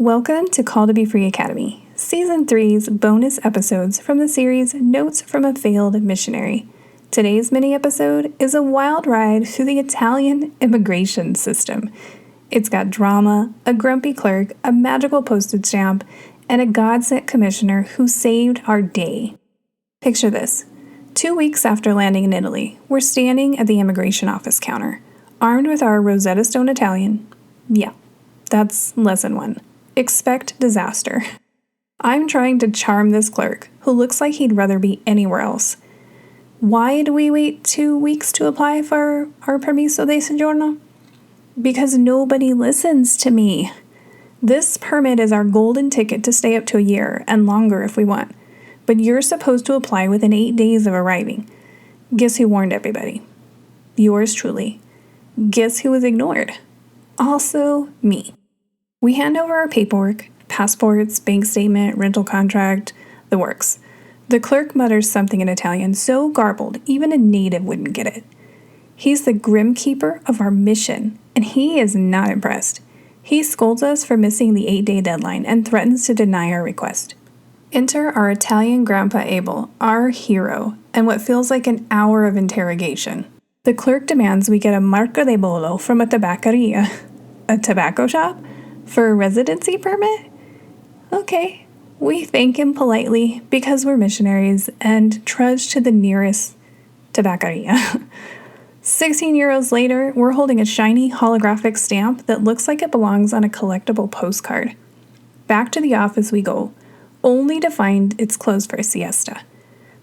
Welcome to Call to Be Free Academy, Season 3's bonus episodes from the series Notes from a Failed Missionary. Today's mini-episode is a wild ride through the Italian immigration system. It's got drama, a grumpy clerk, a magical postage stamp, and a God-sent commissioner who saved our day. Picture this. 2 weeks after landing in Italy, we're standing at the immigration office counter, armed with our Rosetta Stone Italian. Yeah, that's lesson 1. Expect disaster. I'm trying to charm this clerk, who looks like he'd rather be anywhere else. Why do we wait 2 weeks to apply for our permesso di soggiorno? Because nobody listens to me. This permit is our golden ticket to stay up to a year, and longer if we want. But you're supposed to apply within 8 days of arriving. Guess who warned everybody? Yours truly. Guess who was ignored? Also me. We hand over our paperwork, passports, bank statement, rental contract, the works. The clerk mutters something in Italian so garbled even a native wouldn't get it. He's the grim keeper of our mission, and he is not impressed. He scolds us for missing the 8-day deadline and threatens to deny our request. Enter our Italian grandpa Abel, our hero, and what feels like an hour of interrogation. The clerk demands we get a marca de bollo from a tabaccaria, a tobacco shop, for a residency permit? Okay. We thank him politely because we're missionaries and trudge to the nearest tabaccaria. 16 euros later, we're holding a shiny holographic stamp that looks like it belongs on a collectible postcard. Back to the office we go, only to find it's closed for a siesta.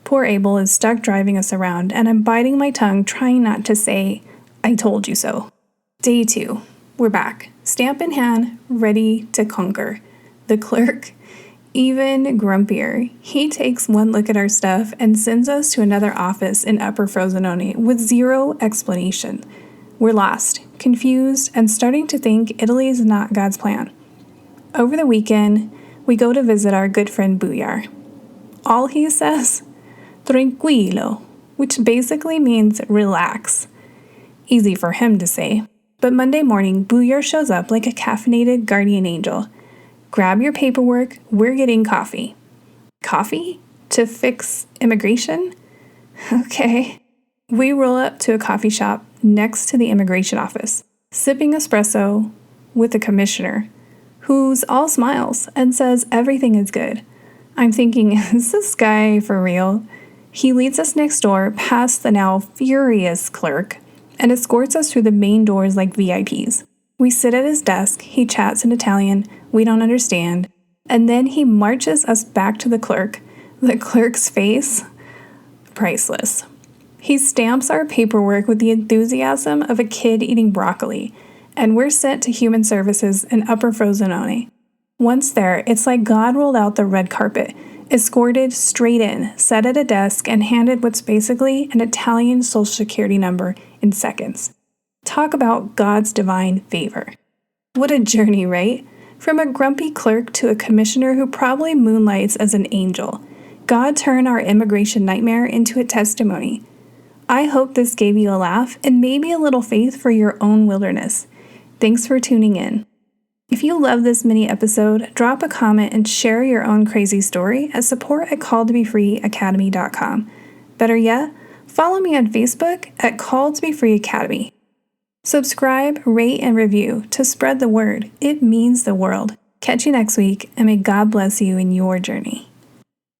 Poor Abel is stuck driving us around, and I'm biting my tongue trying not to say, I told you so. Day 2. We're back, stamp in hand, ready to conquer. The clerk, even grumpier. He takes one look at our stuff and sends us to another office in Upper Frosinone with zero explanation. We're lost, confused, and starting to think Italy is not God's plan. Over the weekend, we go to visit our good friend Buyar. All he says, tranquillo, which basically means relax. Easy for him to say. But Monday morning, Buyar shows up like a caffeinated guardian angel. Grab your paperwork, we're getting coffee. Coffee? To fix immigration? Okay. We roll up to a coffee shop next to the immigration office, sipping espresso with the commissioner, who's all smiles and says everything is good. I'm thinking, is this guy for real? He leads us next door past the now furious clerk and escorts us through the main doors like VIPs. We sit at his desk, he chats in Italian, we don't understand, and then he marches us back to the clerk. The clerk's face? Priceless. He stamps our paperwork with the enthusiasm of a kid eating broccoli, and we're sent to Human Services in Upper Frosinone. Once there, it's like God rolled out the red carpet, escorted straight in, sat at a desk, and handed what's basically an Italian social security number in seconds. Talk about God's divine favor. What a journey, right? From a grumpy clerk to a commissioner who probably moonlights as an angel. God turned our immigration nightmare into a testimony. I hope this gave you a laugh and maybe a little faith for your own wilderness. Thanks for tuning in. If you love this mini episode, drop a comment and share your own crazy story at support@calledtobefreeacademy.com. Better yet, follow me on Facebook at Called to Be Free Academy. Subscribe, rate, and review to spread the word. It means the world. Catch you next week, and may God bless you in your journey.